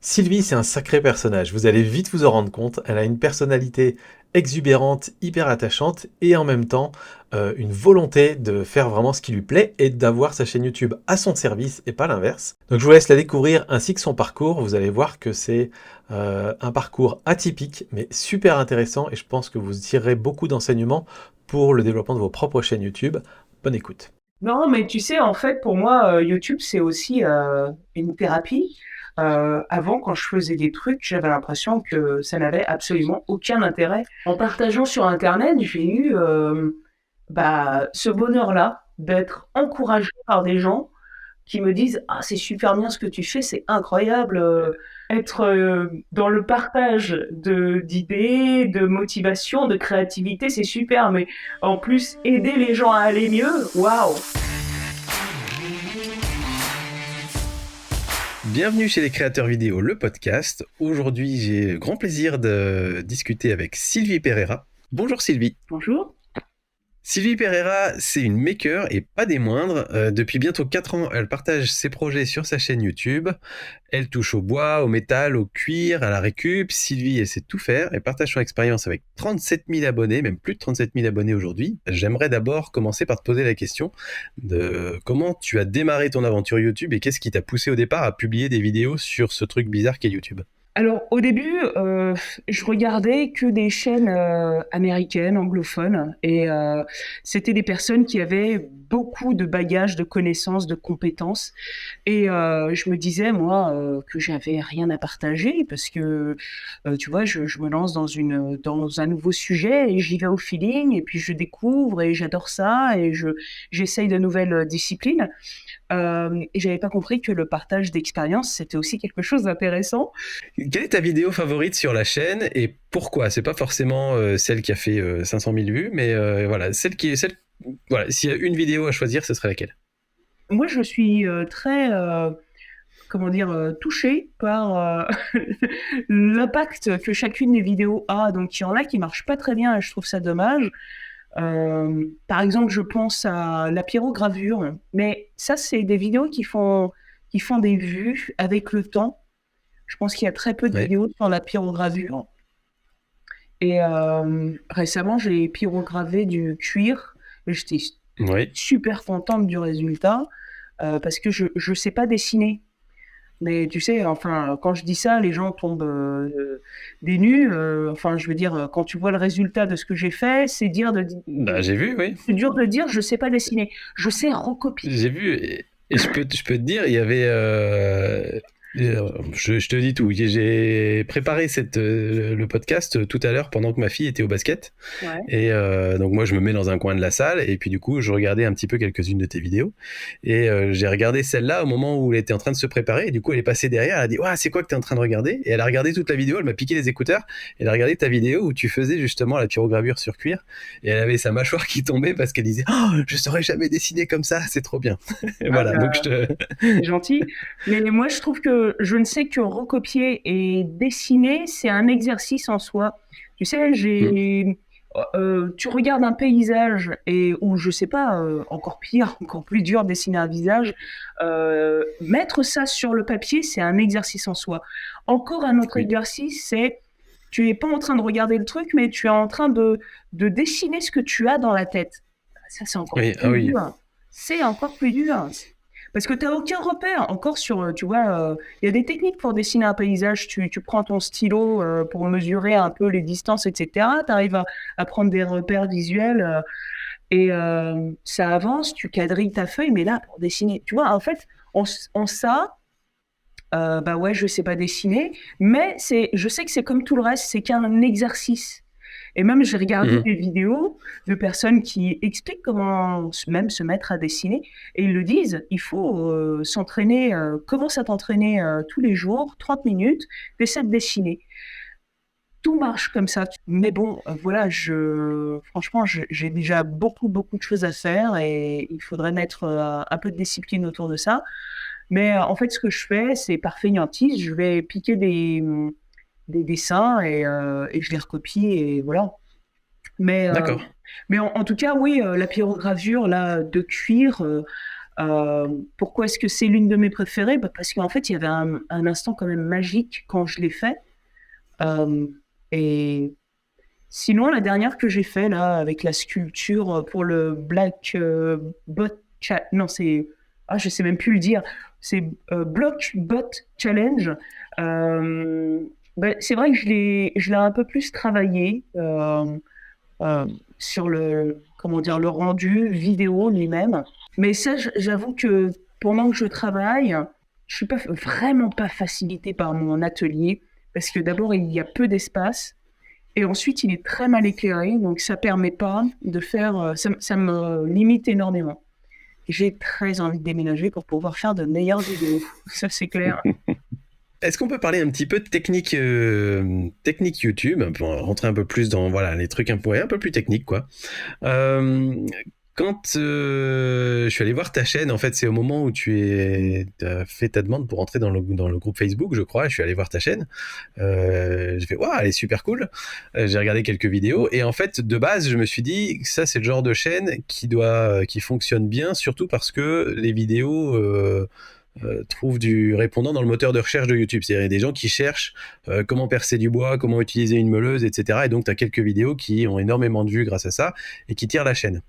Sylvie, c'est un sacré personnage. Vous allez vite vous en rendre compte. Elle a une personnalité exubérante, hyper attachante et en même temps une volonté de faire vraiment ce qui lui plaît et d'avoir sa chaîne YouTube à son service et pas l'inverse. Donc je vous laisse la découvrir ainsi que son parcours. Vous allez voir que c'est un parcours atypique mais super intéressant et je pense que vous tirerez beaucoup d'enseignements pour le développement de vos propres chaînes YouTube. Bonne écoute. Non, mais tu sais, en fait, pour moi, YouTube, c'est aussi une thérapie. Avant, quand je faisais des trucs, j'avais l'impression que ça n'avait absolument aucun intérêt. En partageant sur Internet, j'ai eu ce bonheur-là d'être encouragé par des gens qui me disent: «Ah, c'est super bien ce que tu fais, c'est incroyable, être, dans le partage d'idées, de motivation, de créativité, c'est super, mais en plus aider les gens à aller mieux, waouh!» Bienvenue chez les créateurs vidéo, le podcast. Aujourd'hui, j'ai le grand plaisir de discuter avec Sylvie Pereira. Bonjour Sylvie. Bonjour. Sylvie Pereira, c'est une maker et pas des moindres. Depuis bientôt 4 ans, elle partage ses projets sur sa chaîne YouTube. Elle touche au bois, au métal, au cuir, à la récup. Sylvie, elle sait tout faire et partage son expérience avec 37 000 abonnés, même plus de 37 000 abonnés aujourd'hui. J'aimerais d'abord commencer par te poser la question de comment tu as démarré ton aventure YouTube et qu'est-ce qui t'a poussé au départ à publier des vidéos sur ce truc bizarre qu'est YouTube. Alors au début, je regardais que des chaînes, américaines, anglophones et c'était des personnes qui avaient beaucoup de bagages, de connaissances, de compétences et je me disais moi, que j'avais rien à partager parce que, tu vois, je me lance dans un nouveau sujet et j'y vais au feeling et puis je découvre et j'adore ça et j'essaye de nouvelles, disciplines. Et j'avais pas compris que le partage d'expérience, c'était aussi quelque chose d'intéressant. Quelle est ta vidéo favorite sur la chaîne et pourquoi? C'est pas forcément celle qui a fait 500 000 vues, mais voilà, voilà, s'il y a une vidéo à choisir, ce serait laquelle? Moi, je suis très, comment dire, touchée par l'impact que chacune des vidéos a. Donc, il y en a qui marchent pas très bien et je trouve ça dommage. Par exemple, je pense à la pyrogravure, mais ça, c'est des vidéos qui font des vues avec le temps. Je pense qu'il y a très peu de Ouais. vidéos sur la pyrogravure. Et récemment, j'ai pyrogravé du cuir. Et j'étais Oui. super contente du résultat parce que je sais pas dessiner. Mais tu sais, enfin, quand je dis ça, les gens tombent des nues. Enfin, je veux dire, quand tu vois le résultat de ce que j'ai fait, Bah, j'ai vu, oui. c'est dur de dire je sais pas dessiner. Je sais recopier. J'ai vu et je peux te dire, il y avait. Je te dis tout. J'ai préparé le podcast tout à l'heure pendant que ma fille était au basket. Ouais. Et donc moi je me mets dans un coin de la salle et puis du coup je regardais un petit peu quelques-unes de tes vidéos et j'ai regardé celle-là au moment où elle était en train de se préparer et du coup elle est passée derrière, elle a dit ouais c'est quoi que t'es en train de regarder et elle a regardé toute la vidéo, elle m'a piqué les écouteurs, elle a regardé ta vidéo où tu faisais justement la pyrogravure sur cuir et elle avait sa mâchoire qui tombait parce qu'elle disait oh je saurais jamais dessiner comme ça, c'est trop bien. Et Ah voilà donc je bah, te c'est gentil. Mais moi, je trouve que je ne sais que recopier et dessiner, c'est un exercice en soi. Tu sais, tu regardes un paysage et ou je sais pas, encore pire, encore plus dur, dessiner un visage. Mettre ça sur le papier, c'est un exercice en soi. Encore un autre oui exercice, c'est tu es pas en train de regarder le truc, mais tu es en train de dessiner ce que tu as dans la tête. Ça, c'est encore oui ah plus oui dur. C'est encore plus dur. Parce que tu as aucun repère. Encore sur, tu vois, il y a des techniques pour dessiner un paysage. Tu prends ton stylo pour mesurer un peu les distances, etc. Tu arrives à prendre des repères visuels et ça avance, tu quadrilles ta feuille, mais là, pour dessiner, tu vois, en fait, en ça, bah ouais, je sais pas dessiner, mais je sais que c'est comme tout le reste, c'est qu'un exercice. Et même, j'ai regardé Mhm. des vidéos de personnes qui expliquent comment même se mettre à dessiner. Et ils le disent, il faut s'entraîner, commence à t'entraîner tous les jours, 30 minutes, essaie de dessiner. Tout marche comme ça. Mais bon, voilà, franchement, j'ai déjà beaucoup, beaucoup de choses à faire et il faudrait mettre un peu de discipline autour de ça. Mais en fait, ce que je fais, c'est par fainéantise, je vais piquer des dessins et je les recopie et voilà. Mais, D'accord. mais en tout cas, oui, la pyrogravure là, de cuir, Pourquoi est-ce que c'est l'une de mes préférées? Parce qu'en fait, il y avait un instant quand même magique quand je l'ai fait. Euh, et sinon, la dernière que j'ai fait là, avec la sculpture pour le Black Bot non, c'est. Ah, je sais même plus le dire. C'est Block Bot Challenge. Euh, c'est vrai que je l'ai un peu plus travaillé euh, sur comment dire, le rendu vidéo lui-même. Mais ça, j'avoue que pendant que je travaille, je suis pas vraiment pas facilitée par mon atelier parce que d'abord il y a peu d'espace et ensuite il est très mal éclairé, donc ça permet pas de faire, ça me limite énormément. J'ai très envie de déménager pour pouvoir faire de meilleures vidéos, ça c'est clair. Est-ce qu'on peut parler un petit peu de technique YouTube, pour rentrer un peu plus dans voilà les trucs un peu plus techniques quoi. Euh, Quand je suis allé voir ta chaîne, en fait, c'est au moment où as fait ta demande pour entrer dans le groupe Facebook, je crois. Je suis allé voir ta chaîne. J'ai fait, waouh, elle est super cool. J'ai regardé quelques vidéos et en fait, de base, je me suis dit, ça, c'est le genre de chaîne qui fonctionne bien, surtout parce que les vidéos trouvent du répondant dans le moteur de recherche de YouTube. C'est-à-dire des gens qui cherchent comment percer du bois, comment utiliser une meuleuse, etc. Et donc, tu as quelques vidéos qui ont énormément de vues grâce à ça et qui tirent la chaîne.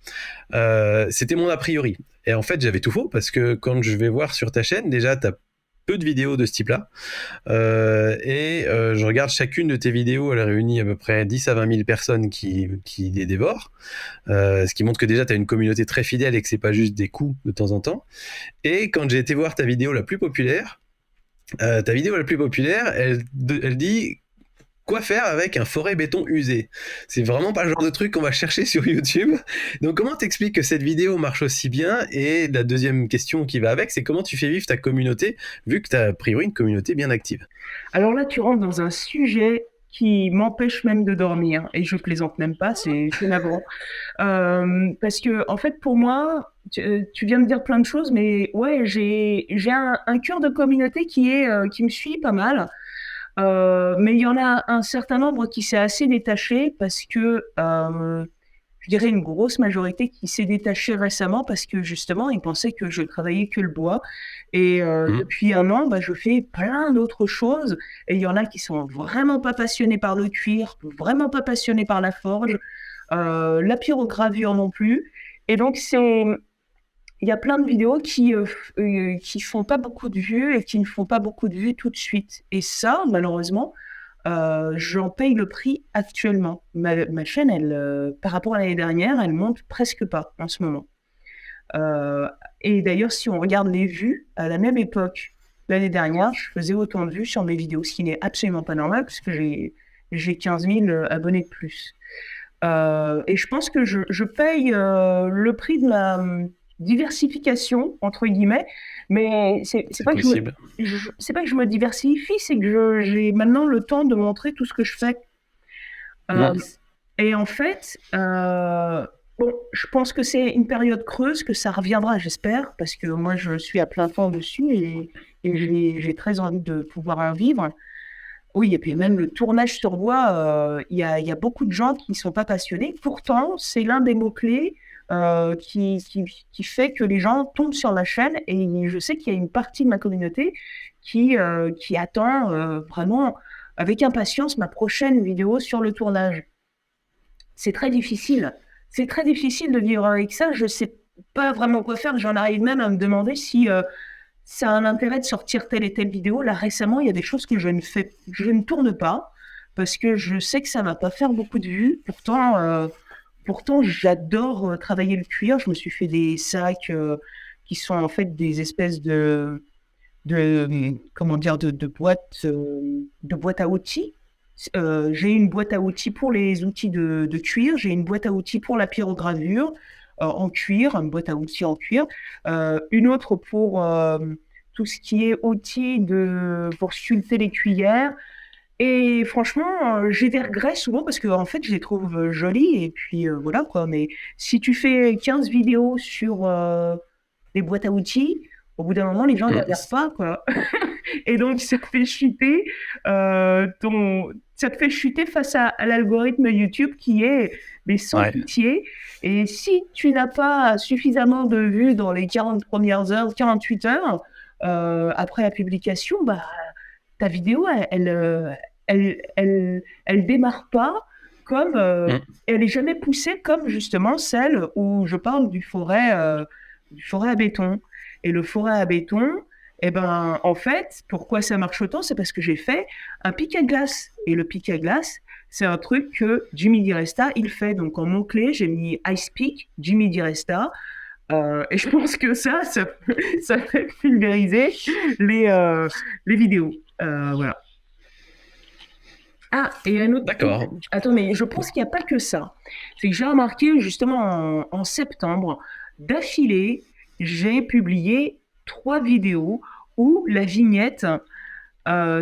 C'était mon a priori. Et en fait, j'avais tout faux parce que quand je vais voir sur ta chaîne, déjà, tu as peu de vidéos de ce type-là. Je regarde chacune de tes vidéos, elle réunit à peu près 10 à 20 000 personnes qui les dévorent. Ce qui montre que déjà, tu as une communauté très fidèle et que c'est pas juste des coups de temps en temps. Et quand j'ai été voir ta vidéo la plus populaire, elle dit quoi faire avec un forêt béton usé. C'est vraiment pas le genre de truc qu'on va chercher sur YouTube. Donc comment t'expliques que cette vidéo marche aussi bien? Et la deuxième question qui va avec, c'est comment tu fais vivre ta communauté, vu que t'as a priori une communauté bien active. Alors là, tu rentres dans un sujet qui m'empêche même de dormir et je plaisante même pas, c'est navrant. Parce que en fait, pour moi, tu viens de dire plein de choses, mais ouais, j'ai un cœur de communauté qui me suit pas mal. Mais il y en a un certain nombre qui s'est assez détaché parce que je dirais une grosse majorité qui s'est détachée récemment parce que justement, ils pensaient que je travaillais que le bois. Et Mmh. depuis un an, je fais plein d'autres choses. Et il y en a qui sont vraiment pas passionnés par le cuir, vraiment pas passionnés par la forge, la pyrogravure non plus. Et donc, il y a plein de vidéos qui font pas beaucoup de vues et qui ne font pas beaucoup de vues tout de suite. Et ça, malheureusement, j'en paye le prix actuellement. Ma chaîne, elle, par rapport à l'année dernière, elle monte presque pas en ce moment. Euh, et d'ailleurs, si on regarde les vues, à la même époque, l'année dernière, je faisais autant de vues sur mes vidéos, ce qui n'est absolument pas normal, parce que j'ai 15 000 abonnés de plus. Et je pense que je paye le prix de la diversification, entre guillemets, mais c'est C'est pas que possible. c'est pas que je me diversifie, c'est que j'ai maintenant le temps de montrer tout ce que je fais. Euh, Mmh. et en fait, bon, je pense que c'est une période creuse, que ça reviendra, j'espère, parce que moi, je suis à plein temps dessus et j'ai très envie de pouvoir en vivre. Oui, et puis même le tournage sur bois, il y a beaucoup de gens qui ne sont pas passionnés. Pourtant, c'est l'un des mots-clés qui fait que les gens tombent sur la chaîne. Et je sais qu'il y a une partie de ma communauté qui attend vraiment avec impatience ma prochaine vidéo sur le tournage. C'est très difficile. C'est très difficile de vivre avec ça. Je ne sais pas vraiment quoi faire. J'en arrive même à me demander si ça a un intérêt de sortir telle et telle vidéo. Là, récemment, il y a des choses que je ne tourne pas parce que je sais que ça va pas faire beaucoup de vues. Pourtant, j'adore travailler le cuir. Je me suis fait des sacs qui sont en fait des espèces comment dire, de boîtes à outils. J'ai une boîte à outils pour les outils de cuir. J'ai une boîte à outils pour la pyrogravure en cuir, une boîte à outils en cuir. Une autre pour tout ce qui est outils pour sculpter les cuillères. Et franchement, j'ai des regrets souvent parce que en fait, je les trouve jolies et puis voilà quoi. Mais si tu fais 15 vidéos sur les boîtes à outils, au bout d'un moment, les gens ne Mmh. regardent pas quoi. Et donc, ça te fait chuter face à l'algorithme YouTube qui est mais sans Ouais. pitié. Et si tu n'as pas suffisamment de vues dans les 40 premières heures, 48 heures après la publication, bah, ta vidéo, elle démarre pas comme, Mm. elle est jamais poussée comme justement celle où je parle du forêt à béton. Et le forêt à béton, eh ben, en fait, pourquoi ça marche autant? C'est parce que j'ai fait un pic à glace. Et le pic à glace, c'est un truc que Jimmy DiResta, il fait. Donc, en mot-clé, j'ai mis Ice Peak, Jimmy DiResta. Et je pense que ça fait pulvériser les vidéos. Voilà. Ah, et un autre truc. D'accord. Attends, mais je pense qu'il n'y a pas que ça. C'est que j'ai remarqué justement en septembre, d'affilée, j'ai publié 3 vidéos où la vignette,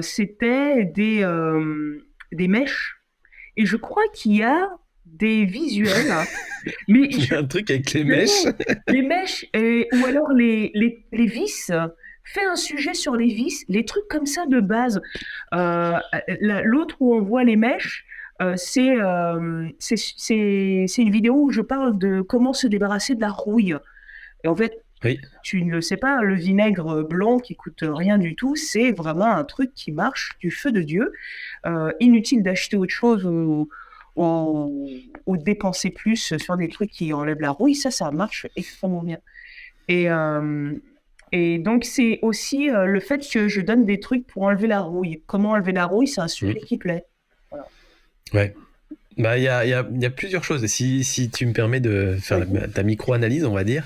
c'était des mèches. Et je crois qu'il y a des visuels, hein, mais Il y a un truc avec les mèches. les mèches, ou alors les vis. Fais un sujet sur les vis, les trucs comme ça de base. L'autre où on voit les mèches, c'est une vidéo où je parle de comment se débarrasser de la rouille. Et en fait, Oui. tu ne le sais pas, le vinaigre blanc qui coûte rien du tout, c'est vraiment un truc qui marche du feu de Dieu. Inutile d'acheter autre chose ou de dépenser plus sur des trucs qui enlèvent la rouille. Ça marche extrêmement bien. Et, euh, et donc, c'est aussi le fait que je donne des trucs pour enlever la rouille. Comment enlever la rouille, c'est un sujet Mm. qui plaît. Voilà. Ouais. Bah, il y a plusieurs choses. Si tu me permets de faire Oui. ta micro-analyse, on va dire.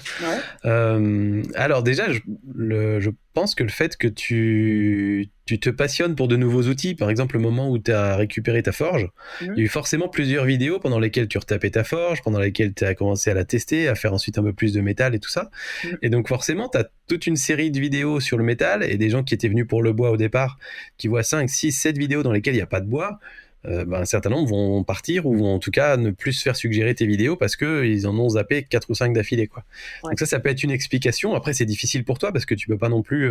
Ouais. Alors déjà, je pense que le fait que tu te passionnes pour de nouveaux outils, par exemple le moment où tu as récupéré ta forge, il y a eu forcément plusieurs vidéos pendant lesquelles tu retapais ta forge, pendant lesquelles tu as commencé à la tester, à faire ensuite un peu plus de métal et tout ça. Mhm. Et donc forcément, tu as toute une série de vidéos sur le métal et des gens qui étaient venus pour le bois au départ, qui voient 5, 6, 7 vidéos dans lesquelles il n'y a pas de bois. Un certain nombre vont partir ou vont en tout cas ne plus se faire suggérer tes vidéos parce qu'ils en ont zappé 4 ou 5 d'affilée, quoi. Ouais. Donc ça peut être une explication. Après, c'est difficile pour toi parce que tu peux pas non plus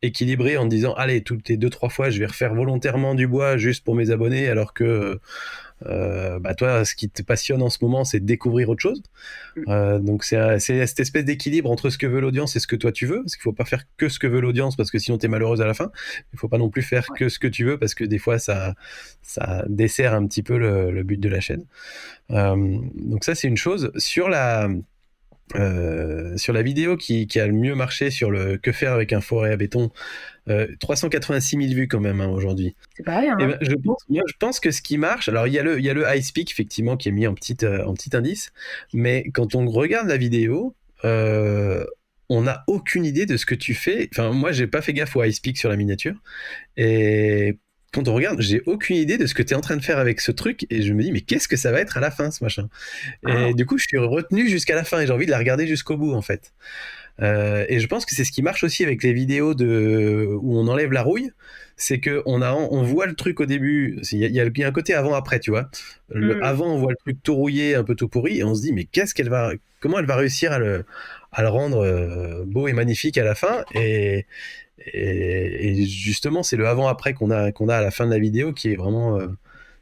équilibrer en te disant allez, toutes les 2-3 fois, je vais refaire volontairement du bois juste pour mes abonnés, alors que toi, ce qui te passionne en ce moment, c'est de découvrir autre chose. Donc c'est cette espèce d'équilibre entre ce que veut l'audience et ce que toi tu veux, parce qu'il faut pas faire que ce que veut l'audience parce que sinon t'es malheureuse à la fin. Il faut pas non plus faire Ouais. que ce que tu veux parce que des fois ça dessert un petit peu le but de la chaîne. Donc ça c'est une chose. Sur la vidéo qui a le mieux marché sur le que faire avec un forêt à béton, 386 000 vues quand même, hein, aujourd'hui. C'est pareil, Et hein. ben, je pense que ce qui marche, alors il y a le Ice Peak effectivement qui est mis en petit indice, mais quand on regarde la vidéo, on n'a aucune idée de ce que tu fais. Enfin, moi, j'ai pas fait gaffe au Ice Peak sur la miniature, et quand on regarde, j'ai aucune idée de ce que tu es en train de faire avec ce truc, et je me dis mais qu'est-ce que ça va être à la fin, ce machin. Ah, Et du coup, je suis retenu jusqu'à la fin et j'ai envie de la regarder jusqu'au bout en fait. Et je pense que c'est ce qui marche aussi avec les vidéos où on enlève la rouille, c'est que on voit le truc au début, il y a un côté avant-après, tu vois. Avant, on voit le truc tout rouillé, un peu tout pourri, et on se dit mais comment elle va réussir à le rendre beau et magnifique à la fin. Et justement, c'est le avant-après qu'on a à la fin de la vidéo qui est vraiment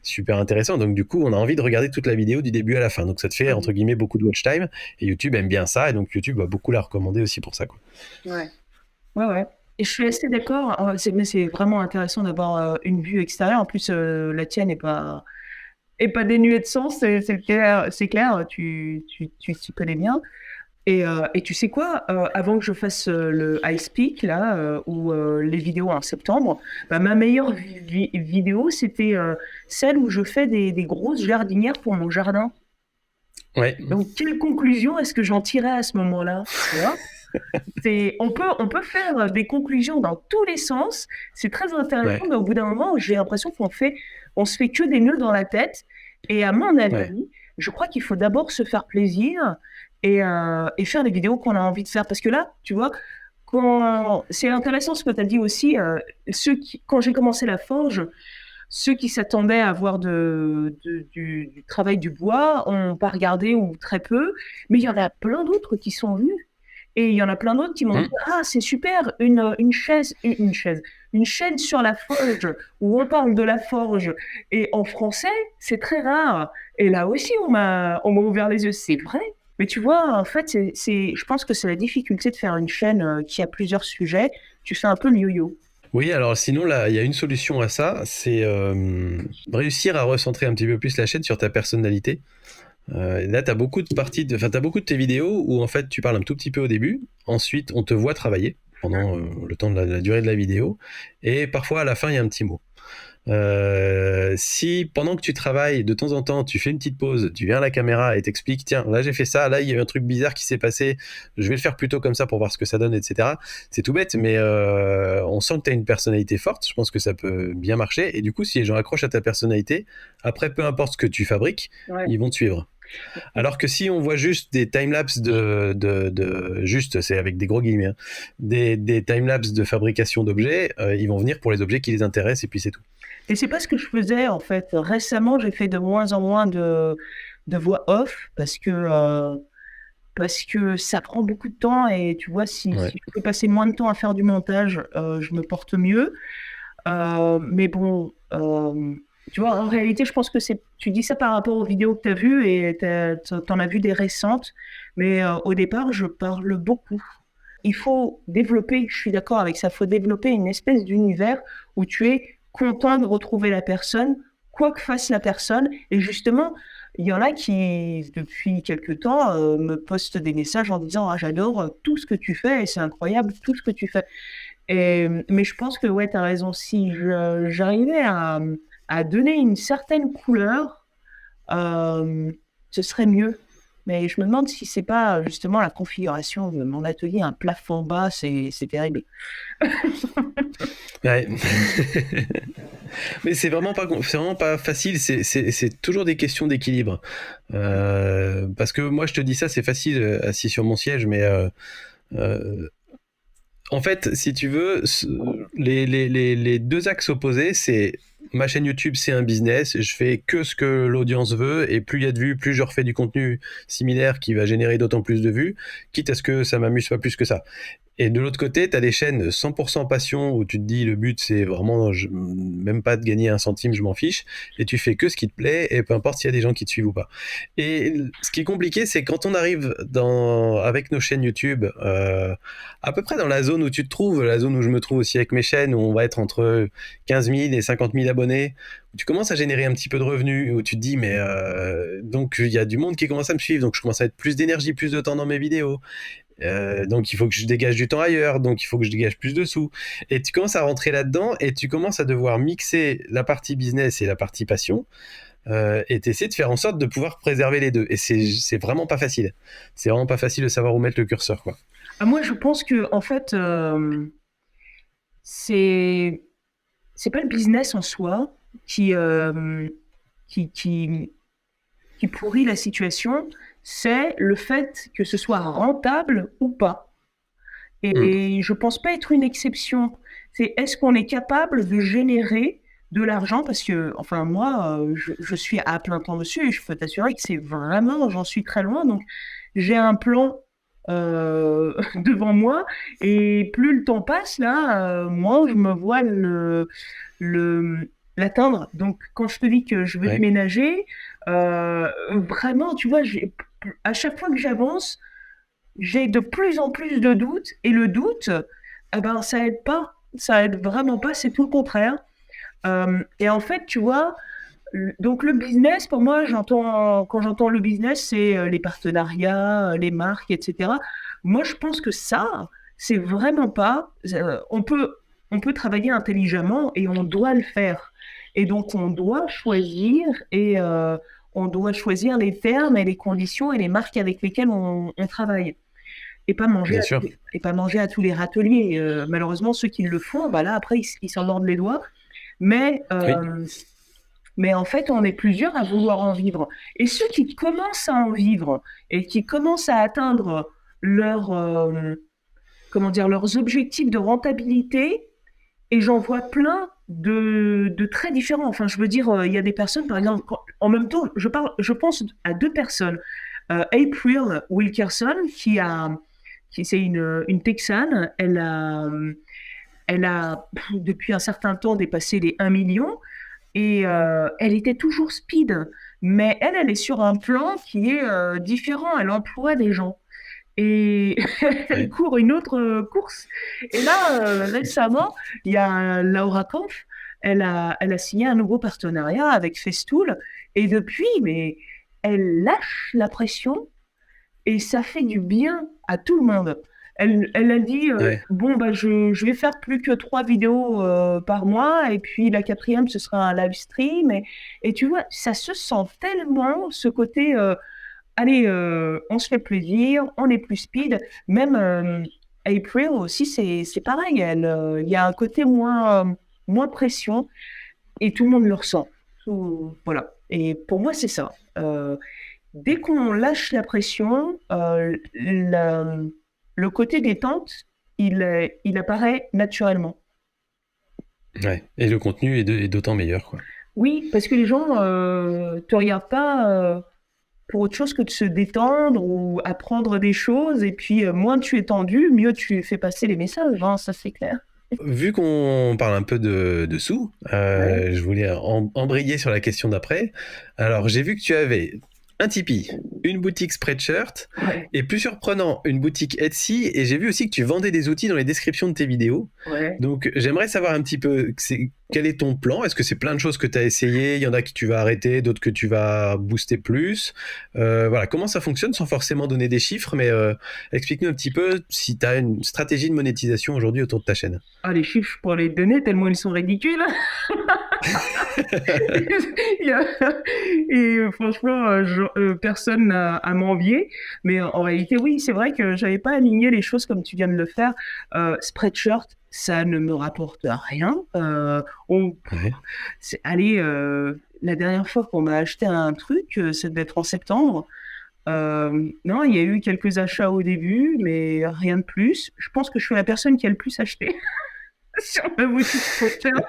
super intéressant. Donc du coup, on a envie de regarder toute la vidéo du début à la fin. Donc ça te fait entre guillemets beaucoup de watch time. Et YouTube aime bien ça. Et donc YouTube va beaucoup la recommander aussi pour ça, quoi. ouais. Ouais, ouais. Et je suis assez d'accord. Mais c'est vraiment intéressant d'avoir une vue extérieure. En plus, la tienne est pas dénuée de sens. C'est clair, c'est clair. Tu t'y connais bien. Et tu sais quoi, avant que je fasse le Ice Peak, là, ou les vidéos en septembre, bah, ma meilleure vidéo, c'était celle où je fais des grosses jardinières pour mon jardin. Ouais, Donc, quelle conclusion est-ce que j'en tirais à ce moment-là? Tu vois? On peut faire des conclusions dans tous les sens. C'est très intéressant, ouais, mais au bout d'un moment, j'ai l'impression on se fait que des nœuds dans la tête. Et à mon ouais. avis, je crois qu'il faut d'abord se faire plaisir et faire les vidéos qu'on a envie de faire. Parce que là, tu vois, c'est intéressant ce que tu as dit aussi. Quand j'ai commencé la forge, ceux qui s'attendaient à voir du travail du bois ont pas regardé ou très peu. Mais il y en a plein d'autres qui sont venus. Et il y en a plein d'autres qui m'ont dit Hum, ah, c'est super, une chaise, une chaise. une chaîne sur la forge où on parle de la forge et en français, c'est très rare. Et là aussi, on m'a ouvert les yeux. C'est vrai. Mais tu vois, en fait, je pense que c'est la difficulté de faire une chaîne qui a plusieurs sujets. Tu fais un peu le yo-yo. Oui, alors sinon, là, il y a une solution à ça, c'est réussir à recentrer un petit peu plus la chaîne sur ta personnalité. Là, tu as beaucoup de t'as beaucoup de tes vidéos où en fait tu parles un tout petit peu au début, ensuite on te voit travailler pendant le temps de la durée de la vidéo, et parfois à la fin il y a un petit mot. Si pendant que tu travailles, de temps en temps, tu fais une petite pause, tu viens à la caméra et t'expliques, tiens, là j'ai fait ça, là il y a eu un truc bizarre qui s'est passé, je vais le faire plutôt comme ça pour voir ce que ça donne, etc. C'est tout bête, mais on sent que tu as une personnalité forte, je pense que ça peut bien marcher, et du coup, si les gens accrochent à ta personnalité, après, peu importe ce que tu fabriques, Ouais. ils vont te suivre. Alors que si on voit juste des timelapses juste, c'est avec des gros guillemets, hein, des timelapses de fabrication d'objets, ils vont venir pour les objets qui les intéressent et puis c'est tout. Et c'est pas ce que je faisais en fait. Récemment, j'ai fait de moins en moins de voix off parce que ça prend beaucoup de temps et tu vois, si Ouais. je peux passer moins de temps à faire du montage, je me porte mieux. Mais bon, tu vois, en réalité, je pense que tu dis ça par rapport aux vidéos que tu as vues et t'en as vu des récentes. Mais au départ, je parle beaucoup. Il faut développer, je suis d'accord avec ça, il faut développer une espèce d'univers où tu es content de retrouver la personne, quoi que fasse la personne. Et justement, il y en a qui, depuis quelque temps, me postent des messages en disant ah, j'adore tout ce que tu fais et c'est incroyable tout ce que tu fais. Mais je pense que ouais, tu as raison. Si j'arrivais à donner une certaine couleur, euh, ce serait mieux. Mais je me demande si c'est pas justement la configuration de mon atelier, un plafond bas, c'est terrible. Ouais. Mais c'est vraiment pas facile. C'est toujours des questions d'équilibre. Parce que moi, je te dis ça, c'est facile assis sur mon siège, mais euh, en fait, si tu veux, les deux axes opposés, c'est ma chaîne YouTube, c'est un business. Je fais que ce que l'audience veut, et plus il y a de vues, plus je refais du contenu similaire qui va générer d'autant plus de vues, quitte à ce que ça m'amuse pas plus que ça. Et de l'autre côté, tu as des chaînes 100% passion où tu te dis le but c'est vraiment même pas de gagner un centime, je m'en fiche, et tu fais que ce qui te plaît, et peu importe s'il y a des gens qui te suivent ou pas. Et ce qui est compliqué, c'est quand on arrive avec nos chaînes YouTube, à peu près dans la zone où tu te trouves, la zone où je me trouve aussi avec mes chaînes, où on va être entre 15 000 et 50 000 abonnés, où tu commences à générer un petit peu de revenus, où tu te dis mais donc il y a du monde qui commence à me suivre, donc je commence à être plus d'énergie, plus de temps dans mes vidéos. Donc il faut que je dégage du temps ailleurs, donc il faut que je dégage plus de sous. Et tu commences à rentrer là-dedans et tu commences à devoir mixer la partie business et la partie passion, et t'essaies de faire en sorte de pouvoir préserver les deux. Et c'est vraiment pas facile. C'est vraiment pas facile de savoir où mettre le curseur, quoi. Ah, moi, je pense que en fait, c'est c'est pas le business en soi qui, qui, qui pourrit la situation, c'est le fait que ce soit rentable ou pas. Mm. Et je pense pas être une exception. C'est est-ce qu'on est capable de générer de l'argent? Parce que, enfin, moi, je suis à plein temps dessus et je peux t'assurer que c'est vraiment, j'en suis très loin. Donc, j'ai un plan devant moi et plus le temps passe, là, moi, je me vois l'atteindre. Donc, quand je te dis que je veux Ouais. déménager, vraiment, tu vois, à chaque fois que j'avance, j'ai de plus en plus de doutes et le doute, eh ben, ça aide pas. Ça aide vraiment pas, c'est tout le contraire. Et en fait, tu vois, donc le business, pour moi, quand j'entends le business, c'est les partenariats, les marques, etc. Moi, je pense que ça, c'est vraiment pas. On peut travailler intelligemment et on doit le faire. Et donc, on doit choisir et on doit choisir les termes et les conditions et les marques avec lesquelles on travaille et pas manger Bien sûr. et pas manger à tous les râteliers. Malheureusement, ceux qui le font, bah là, après, ils s'en mordent les doigts. Mais, Oui. mais en fait, on est plusieurs à vouloir en vivre. Et ceux qui commencent à en vivre et qui commencent à atteindre leur, comment dire, leurs objectifs de rentabilité, et j'en vois plein de très différents. Enfin, je veux dire, il y a des personnes, par exemple, en même temps, je pense à deux personnes. April Wilkerson, c'est une Texane. Elle a, depuis un certain temps, dépassé les 1 million et elle était toujours speed. Mais elle est sur un plan qui est différent. Elle emploie des gens et elle Ouais. court une autre course. Et là, récemment, il y a Laura Kampf, elle a signé un nouveau partenariat avec Festool. Et depuis, mais elle lâche la pression et ça fait du bien à tout le monde. Elle a dit, Ouais. bon, bah, je vais faire plus que 3 vidéos par mois, et puis la quatrième, ce sera un live stream. Et tu vois, ça se sent tellement, ce côté, allez, on se fait plaisir, on est plus speed. Même April aussi, c'est pareil. Il y a un côté moins pression et tout le monde le ressent. Voilà. Et pour moi, c'est ça. Dès qu'on lâche la pression, le côté détente, il apparaît naturellement. Ouais. Et le contenu est d'autant meilleur, quoi. Oui, parce que les gens te regardent pas pour autre chose que de se détendre ou apprendre des choses. Et puis, moins tu es tendu, mieux tu fais passer les messages. Hein, ça, c'est clair. Vu qu'on parle un peu de sous, Ouais, je voulais embrayer sur la question d'après. Alors, j'ai vu que tu avais un Tipeee, une boutique Spreadshirt, ouais, et plus surprenant, une boutique Etsy, et j'ai vu aussi que tu vendais des outils dans les descriptions de tes vidéos. ouais. Donc, j'aimerais savoir un petit peu, quel est ton plan? Est-ce que c'est plein de choses que tu as essayé? Il y en a que tu vas arrêter, d'autres que tu vas booster plus? Voilà, comment ça fonctionne sans forcément donner des chiffres, mais explique-nous un petit peu si tu as une stratégie de monétisation aujourd'hui autour de ta chaîne. Ah, les chiffres, je pourrais les donner tellement ils sont ridicules. Il y a- Et franchement, personne n'a à m'envier. Mais en réalité, oui, c'est vrai que j'avais pas aligné les choses comme tu viens de le faire. Spreadshirt, ça ne me rapporte rien. Ouais. Allez, la dernière fois qu'on m'a acheté un truc, ça devait être en septembre. Non, il y a eu quelques achats au début, mais rien de plus. Je pense que je suis la personne qui a le plus acheté sur ma boutique Spreadshirt.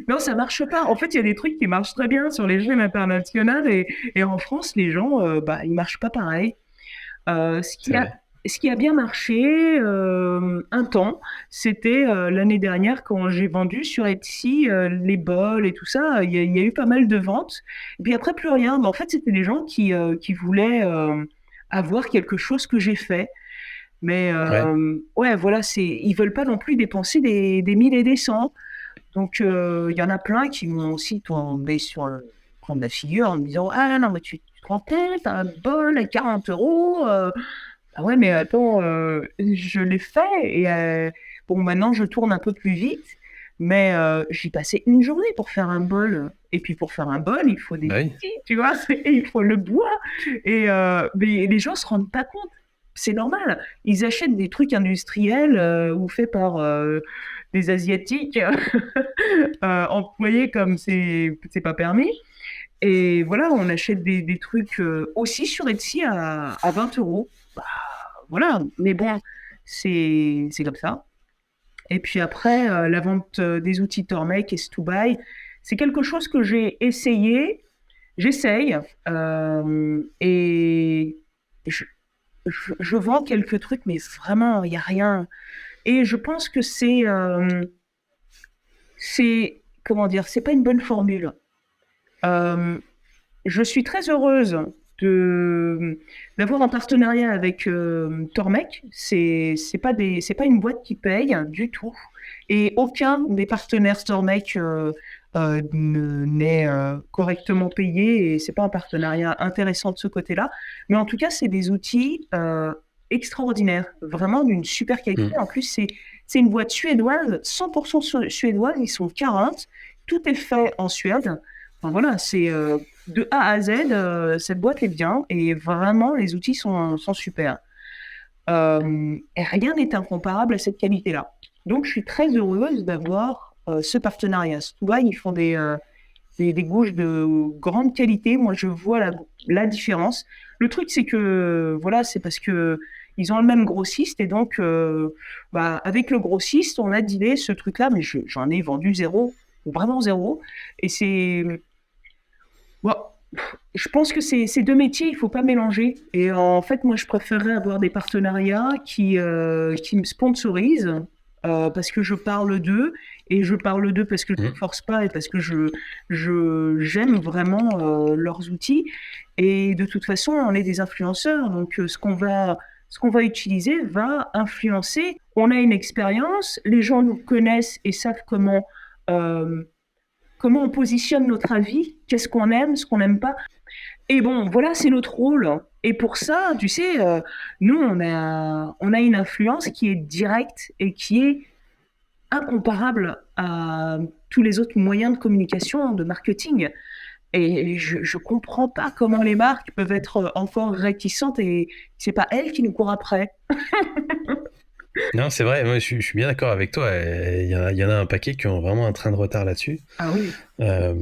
Non, ça marche pas. En fait, il y a des trucs qui marchent très bien sur les chaînes internationales et en France, les gens, bah, ils marchent pas pareil. Ce qui C'est a, vrai. ce qui a bien marché un temps, c'était l'année dernière quand j'ai vendu sur Etsy les bols et tout ça. Il y a eu pas mal de ventes. Et puis après, plus rien. Mais en fait, c'était des gens qui voulaient avoir quelque chose que j'ai fait. Mais Ouais. ouais, voilà, ils veulent pas non plus dépenser des mille et des cents. Donc, il y en a plein qui m'ont aussi tombé sur le coin de la figure en me disant: «Ah non, mais tu te rends compte, un bol à 40 euros. Ah ouais, mais attends, je l'ai fait et bon, maintenant je tourne un peu plus vite, mais j'y passais une journée pour faire un bol. Et puis pour faire un bol, il faut des Bah oui. outils, tu vois? Il faut le bois et mais les gens se rendent pas compte. C'est normal. Ils achètent des trucs industriels ou faits par des Asiatiques employés comme c'est pas permis. Et voilà, on achète des trucs aussi sur Etsy à 20 euros. Bah, voilà, mais bon, c'est comme ça. Et puis après, la vente des outils Tormek et Stubai, c'est quelque chose que j'ai essayé, j'essaye, et je, je vends quelques trucs, mais vraiment, il n'y a rien. Et je pense que comment dire, c'est pas une bonne formule. Euh, je suis très heureuse d'avoir un partenariat avec Tormek. C'est pas une boîte qui paye du tout. Et aucun des partenaires Tormek n'est correctement payé. Et c'est pas un partenariat intéressant de ce côté-là. Mais en tout cas, c'est des outils extraordinaires, vraiment d'une super qualité. Mm. En plus, c'est une boîte suédoise, 100% suédoise. Ils sont 40. Tout est fait en Suède. Enfin, voilà, c'est de A à Z, cette boîte est bien et vraiment les outils sont super. Et rien n'est incomparable à cette qualité-là. Donc je suis très heureuse d'avoir ce partenariat. Tu vois, ils font des gouges de grande qualité. Moi, je vois la différence. Le truc, c'est que voilà, c'est parce que ils ont le même grossiste et donc bah, avec le grossiste, on a dealé ce truc-là, mais j'en ai vendu zéro, vraiment zéro. Et c'est bon, je pense que ces deux métiers, il faut pas mélanger. Et en fait, moi, je préférerais avoir des partenariats qui me sponsorisent parce que je parle d'eux, et je parle d'eux parce que je ne Mm. force pas et parce que j'aime vraiment leurs outils. Et de toute façon, on est des influenceurs, donc ce qu'on va utiliser va influencer. On a une expérience, les gens nous connaissent et savent euh, comment on positionne notre avis, qu'est-ce qu'on aime, ce qu'on n'aime pas. Et bon, voilà, c'est notre rôle. Et pour ça, tu sais, nous, on a une influence qui est directe et qui est incomparable à tous les autres moyens de communication, de marketing. Et je comprends pas comment les marques peuvent être encore réticentes et c'est pas elles qui nous courent après. Non, c'est vrai, moi, je suis bien d'accord avec toi. Il y en a un paquet qui ont vraiment un train de retard là-dessus. Ah oui. Euh,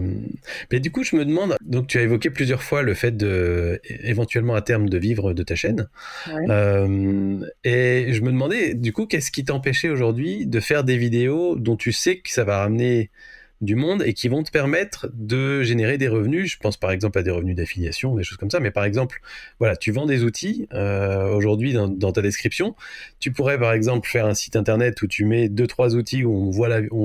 mais du coup, je me demande, donc tu as évoqué plusieurs fois le fait de, éventuellement à terme, de vivre de ta chaîne. Ouais. Et je me demandais, du coup, qu'est-ce qui t'empêchait aujourd'hui de faire des vidéos dont tu sais que ça va ramener du monde et qui vont te permettre de générer des revenus. Je pense par exemple à des revenus d'affiliation, des choses comme ça. Mais par exemple, voilà, tu vends des outils aujourd'hui dans ta description. Tu pourrais par exemple faire un site internet où tu mets deux trois outils où on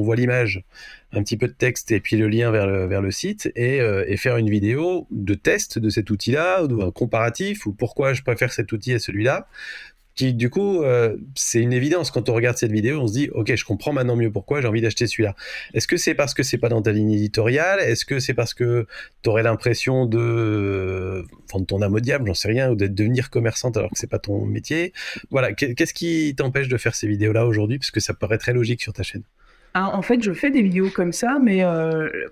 voit l'image, un petit peu de texte et puis le lien vers le site et faire une vidéo de test de cet outil-là ou un comparatif ou pourquoi je préfère cet outil à celui-là qui du coup, c'est une évidence quand on regarde cette vidéo, on se dit ok, je comprends maintenant mieux pourquoi j'ai envie d'acheter celui-là. Est-ce que c'est parce que c'est pas dans ta ligne éditoriale? Est-ce que c'est parce que tu aurais l'impression de vendre ton âme au diable, j'en sais rien, ou de devenir commerçante alors que c'est pas ton métier? Voilà, qu'est-ce qui t'empêche de faire ces vidéos-là aujourd'hui? Parce que ça paraît très logique sur ta chaîne. Ah, en fait, je fais des vidéos comme ça, mais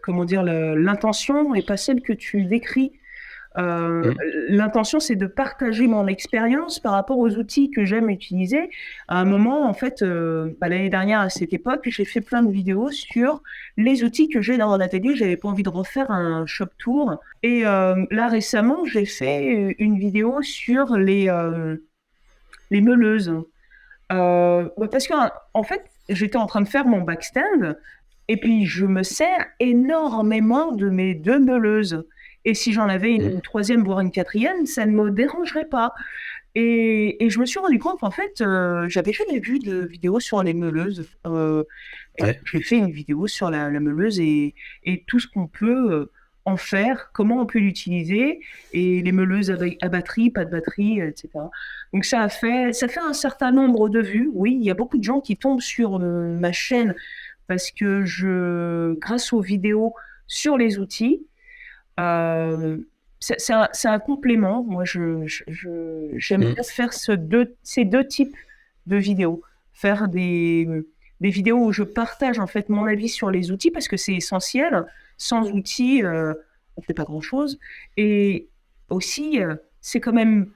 comment dire, l'intention n'est pas celle que tu décris. Euh, Mmh. L'intention, c'est de partager mon expérience par rapport aux outils que j'aime utiliser. À un moment, en fait, l'année dernière, à cette époque, j'ai fait plein de vidéos sur les outils que j'ai dans mon atelier. J'avais pas envie de refaire un shop tour. Et là, récemment, j'ai fait une vidéo sur les meuleuses. Parce que, en fait, j'étais en train de faire mon backstand et puis je me sers énormément de mes deux meuleuses. Et si j'en avais Mmh. une troisième, voire une quatrième, ça ne me dérangerait pas. Et je me suis rendu compte qu'en fait, j'avais jamais vu de vidéo sur les meuleuses. Et Ouais. j'ai fait une vidéo sur la meuleuse et tout ce qu'on peut en faire, comment on peut l'utiliser, et les meuleuses à batterie, pas de batterie, etc. Donc ça fait un certain nombre de vues. Oui, il y a beaucoup de gens qui tombent sur ma chaîne parce que grâce aux vidéos sur les outils, euh, c'est un complément. Moi, j'aime Mmh. bien faire ces deux types de vidéos. Faire des vidéos où je partage en fait mon avis sur les outils parce que c'est essentiel. Sans outils, on ne fait pas grand-chose. Et aussi, c'est quand même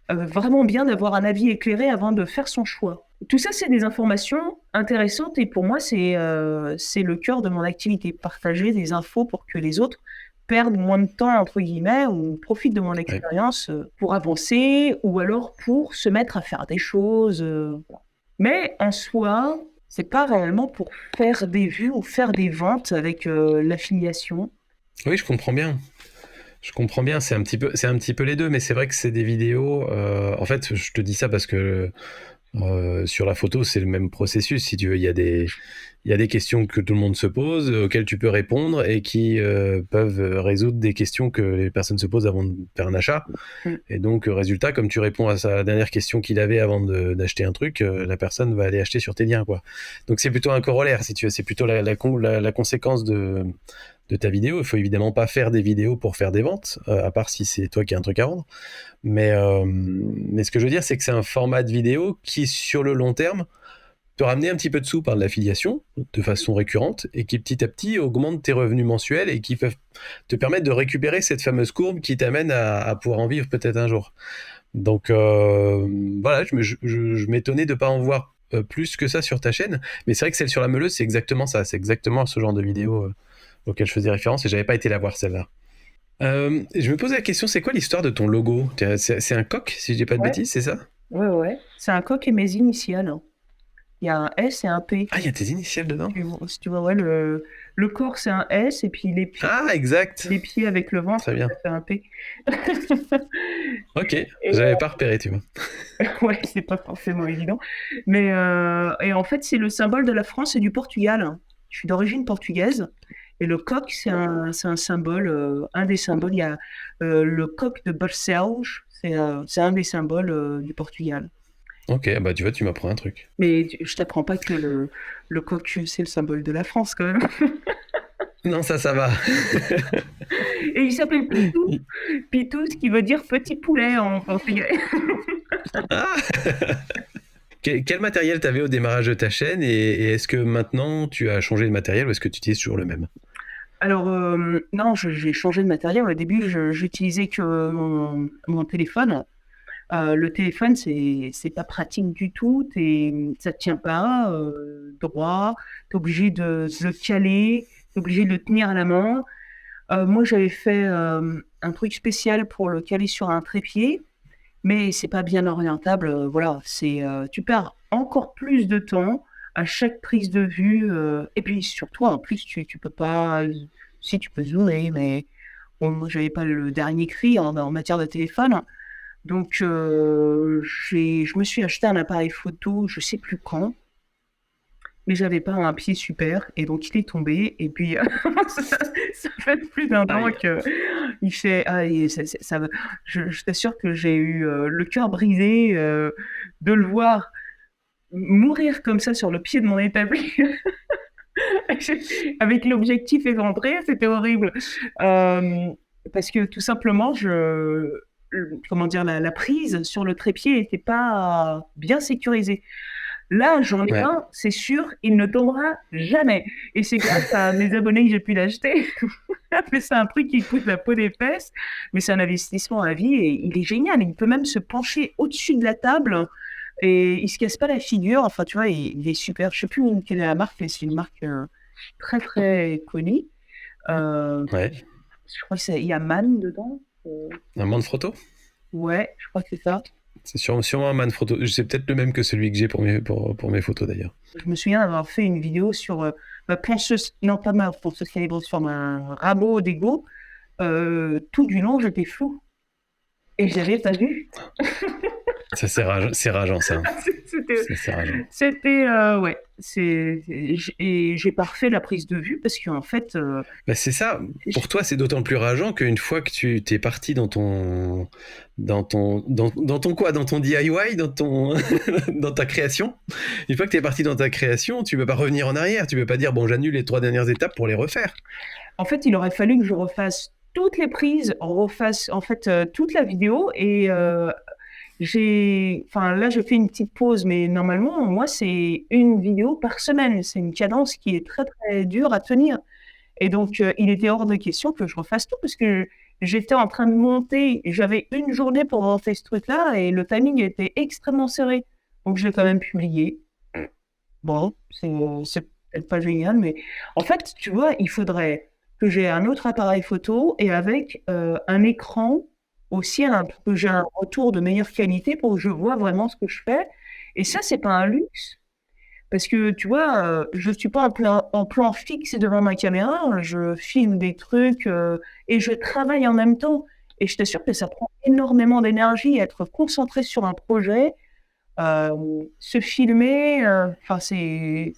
vraiment bien d'avoir un avis éclairé avant de faire son choix. Tout ça, c'est des informations intéressantes et pour moi, c'est le cœur de mon activité, partager des infos pour que les autres perdent moins de temps, entre guillemets, ou profitent de mon Ouais. expérience pour avancer ou alors pour se mettre à faire des choses. Voilà. Mais en soi, c'est pas réellement pour faire des vues ou faire des ventes avec l'affiliation. Oui, je comprends bien. Je comprends bien, c'est un petit peu les deux, mais c'est vrai que c'est des vidéos. En fait, je te dis ça parce que sur la photo, c'est le même processus. Si tu veux, il y a des questions que tout le monde se pose, auxquelles tu peux répondre et qui peuvent résoudre des questions que les personnes se posent avant de faire un achat. Mm. Et donc, résultat, comme tu réponds à sa dernière question qu'il avait avant d'acheter un truc, la personne va aller acheter sur tes liens, quoi. Donc, c'est plutôt un corollaire, si tu veux. C'est plutôt la conséquence de ta vidéo. Il faut évidemment pas faire des vidéos pour faire des ventes, à part si c'est toi qui as un truc à vendre. Mais ce que je veux dire, c'est que c'est un format de vidéo qui, sur le long terme, peut ramener un petit peu de sous par de l'affiliation de façon récurrente et qui petit à petit augmente tes revenus mensuels et qui peuvent te permettre de récupérer cette fameuse courbe qui t'amène à pouvoir en vivre peut-être un jour. Donc voilà, je m'étonnais de ne pas en voir plus que ça sur ta chaîne, mais c'est vrai que celle sur la meuleuse, c'est exactement ça, c'est exactement ce genre de vidéo auquel je faisais référence et j'avais pas été la voir celle-là. Je me posais la question, c'est quoi l'histoire de ton logo? C'est un coq, si je dis pas de Ouais, bêtises, c'est ça? ouais, ouais. C'est un coq et mes initiales. Il y a un S et un P. Ah, il y a tes initiales dedans? Si tu vois, ouais, Le corps, c'est un S, et puis Ah, exact. les pieds avec le ventre, Très bien. ça fait un P. Ok, Et j'avais pas repéré, tu vois. ouais, c'est pas forcément évident. Mais et en fait, c'est le symbole de la France et du Portugal. Je suis d'origine portugaise. Et le coq, c'est un symbole, un des symboles. Il y a le coq de Barcelos, c'est un des symboles du Portugal. Ok, bah tu vois, tu m'apprends un truc. Mais je t'apprends pas que le coq, c'est le symbole de la France quand même. Non, ça va. Et il s'appelle Pitou. Pitou, ce qui veut dire petit poulet en portugais. Ah quel matériel t'avais au démarrage de ta chaîne et est-ce que maintenant tu as changé de matériel ou est-ce que tu utilises toujours le même? Alors, non, j'ai changé de matériel. Au début, j'utilisais que mon téléphone. Le téléphone, c'est pas pratique du tout. Ça tient pas droit. T'es obligé de le caler. T'es obligé de le tenir à la main. Moi, j'avais fait un truc spécial pour le caler sur un trépied, mais c'est pas bien orientable. Voilà, tu perds encore plus de temps à chaque prise de vue. Et puis surtout, en plus, tu peux pas. Si tu peux zoomer, mais bon, moi, j'avais pas le dernier cri en matière de téléphone. Donc, je me suis acheté un appareil photo, je sais plus quand, mais j'avais pas un pied super, et donc il est tombé, et puis ça fait plus d'un an Aïe. que il fait, ah, je t'assure que j'ai eu le cœur brisé de le voir mourir comme ça sur le pied de mon établi, avec l'objectif éventré, c'était horrible. Euh, Parce que tout simplement, comment dire, la prise sur le trépied n'était pas bien sécurisée. Là, j'en ai Ouais. un, c'est sûr, il ne tombera jamais. Et c'est grâce à mes abonnés que j'ai pu l'acheter. Mais c'est un truc qui coûte la peau des fesses, mais c'est un investissement à vie et il est génial. Il peut même se pencher au-dessus de la table et il se casse pas la figure. Enfin, tu vois, il est super. Je sais plus quelle est la marque, mais c'est une marque très très connue. Ouais. Je crois il y a Man dedans. Un Manfrotto? Ouais, je crois que c'est ça. C'est sûrement un Manfrotto. C'est peut-être le même que celui que j'ai pour mes photos d'ailleurs. Je me souviens d'avoir fait une vidéo sur ma ponceuse, non pas ma ponceuse calibre, sur un rameau d'égo. Tout du long, j'étais flou. Et je l'avais pas vu. Ça, c'est rageant, ça. C'était, C'est rageant. ouais. Et j'ai pas refait la prise de vue parce qu'en fait, Bah, c'est ça. Pour toi, c'est d'autant plus rageant qu'une fois que tu t'es parti dans ton quoi, dans ton DIY, dans ta création. Une fois que tu es parti dans ta création, tu peux pas revenir en arrière. Tu peux pas dire bon, j'annule les 3 dernières étapes pour les refaire. en fait, il aurait fallu que je refasse toutes les prises, refasse en fait toute la vidéo et enfin là, je fais une petite pause, mais normalement, moi, c'est une vidéo par semaine. C'est une cadence qui est très très dure à tenir. Et donc, il était hors de question que je refasse tout parce que j'étais en train de monter. J'avais une journée pour monter ce truc-là et le timing était extrêmement serré. Donc, je l'ai quand même publié. Bon, c'est peut-être pas génial, mais en fait, tu vois, il faudrait que j'ai un autre appareil photo et avec un écran aussi, que j'ai un retour de meilleure qualité pour que je vois vraiment ce que je fais. Et ça, c'est pas un luxe. Parce que tu vois, je suis pas en plan fixe devant ma caméra, je filme des trucs et je travaille en même temps. Et je t'assure que ça prend énormément d'énergie, être concentré sur un projet, se filmer, enfin c'est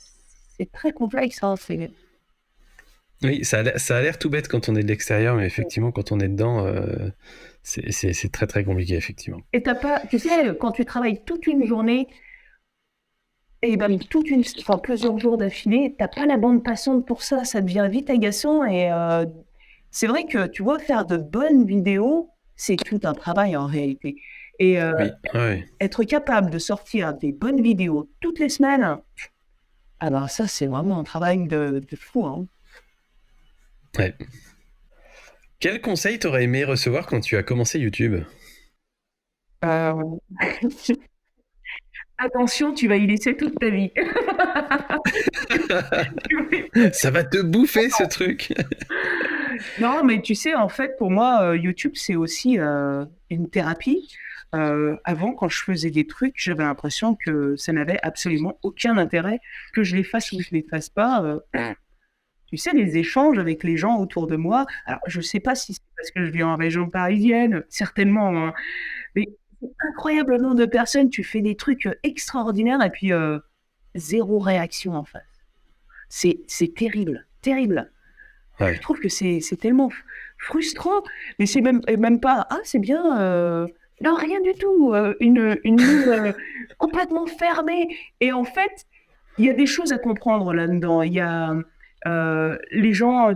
très complexe. Hein, Oui, ça a l'air tout bête quand on est de l'extérieur, mais effectivement, quand on est dedans, c'est très très compliqué, effectivement. Et t'as pas, tu sais, quand tu travailles toute une journée, et ben enfin, plusieurs jours d'affilée, t'as pas la bande passante pour ça, ça devient vite agaçant et c'est vrai que tu vois, faire de bonnes vidéos, c'est tout un travail en réalité. Et Oui, ouais. être capable de sortir des bonnes vidéos toutes les semaines, alors ça, c'est vraiment un travail de fou. Hein. Ouais. Quel conseil t'aurais aimé recevoir quand tu as commencé YouTube? Euh, Attention, tu vas y laisser toute ta vie. Ça va te bouffer ce truc. Non, mais tu sais, en fait, pour moi, YouTube, c'est aussi une thérapie. Avant, quand je faisais des trucs, j'avais l'impression que ça n'avait absolument aucun intérêt, que je les fasse ou que je les fasse pas. tu sais, les échanges avec les gens autour de moi. Alors, je sais pas si c'est parce que je vis en région parisienne, certainement, hein, mais c'est incroyable le nombre de personnes, tu fais des trucs extraordinaires et puis zéro réaction en face. C'est terrible, terrible. Je Ouais. trouve que c'est tellement frustrant, mais c'est même pas, ah, c'est bien, non, rien du tout, une mine complètement fermée. Et en fait, il y a des choses à comprendre là-dedans. Il y a les gens,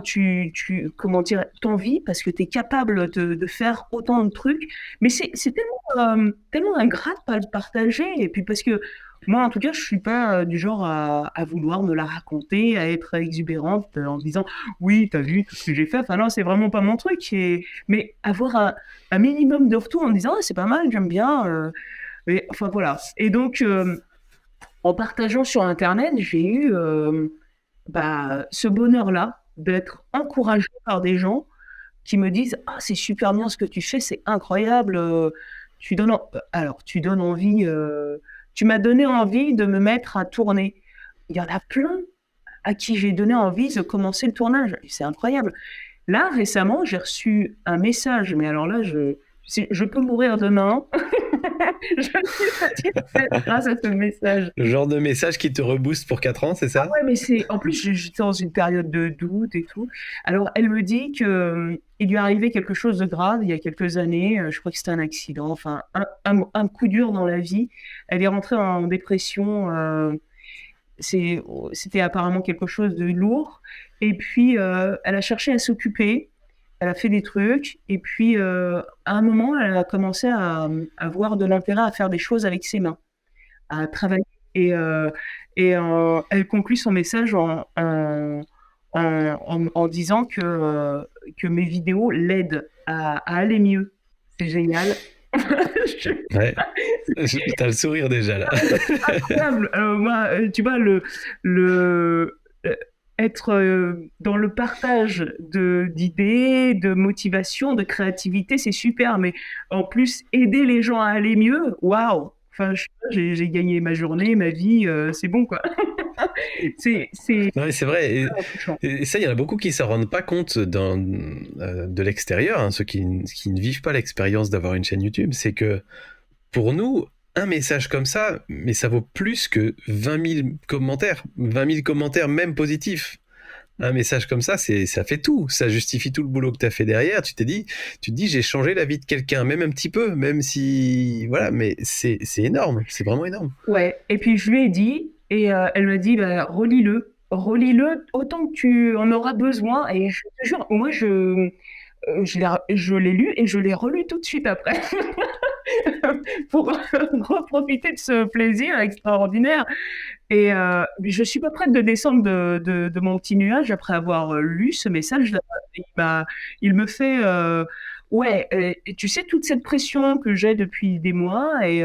comment dire, t'envient parce que tu es capable de faire autant de trucs, mais c'est tellement ingrat de pas le partager. Et puis parce que moi, en tout cas, je suis pas du genre à vouloir me la raconter, à être exubérante en disant oui, t'as vu tout ce que j'ai fait. Enfin non, c'est vraiment pas mon truc. Mais avoir un minimum de retour en disant ah, c'est pas mal, j'aime bien. Mais enfin voilà. Et donc en partageant sur Internet, j'ai eu ce bonheur-là d'être encouragé par des gens qui me disent ah c'est super bien ce que tu fais, c'est incroyable. Tu donnes envie. Tu m'as donné envie de me mettre à tourner. Il y en a plein à qui j'ai donné envie de commencer le tournage. C'est incroyable. Là, récemment, j'ai reçu un message, mais alors là, je peux mourir demain. Je suis satisfaite grâce à ce message. Le genre de message qui te rebooste pour 4 ans, c'est Ah ça? ouais, mais en plus, j'étais dans une période de doute et tout. Alors, elle me dit que il lui est arrivé quelque chose de grave il y a quelques années. Je crois que c'était un accident, enfin, un coup dur dans la vie. Elle est rentrée en dépression. C'était apparemment quelque chose de lourd. Et puis, elle a cherché à s'occuper. Elle a fait des trucs. Et puis, à un moment, elle a commencé à avoir de l'intérêt à faire des choses avec ses mains, à travailler. Et elle conclut son message en disant que mes vidéos l'aident à aller mieux. C'est génial. Ouais. T'as le sourire déjà là. Incroyable. Moi, tu vois, euh, être dans le partage d'idées, de motivation, de créativité, c'est super. Mais en plus, aider les gens à aller mieux, waouh! Enfin, j'ai gagné ma journée, ma vie, c'est bon, quoi. C'est Ouais, c'est vrai. touchant. Et ça, il y en a beaucoup qui ne s'en rendent pas compte de l'extérieur, hein, ceux qui ne vivent pas l'expérience d'avoir une chaîne YouTube. C'est que pour nous, un message comme ça, mais ça vaut plus que 20 000 commentaires même positifs. Un message comme ça, ça fait tout. Ça justifie tout le boulot que tu as fait derrière. Tu te dis, j'ai changé la vie de quelqu'un, même un petit peu, même si, voilà, mais c'est énorme. C'est vraiment énorme. Ouais. Et puis, je lui ai dit, et elle m'a dit, bah, relis-le. Relis-le autant que tu en auras besoin. Et je te jure, moi, je l'ai lu et je l'ai relu tout de suite après. Pour reprofiter de ce plaisir extraordinaire. Et je suis pas prête de descendre de mon petit nuage après avoir lu ce message. Il me fait, ouais, et tu sais, toute cette pression que j'ai depuis des mois et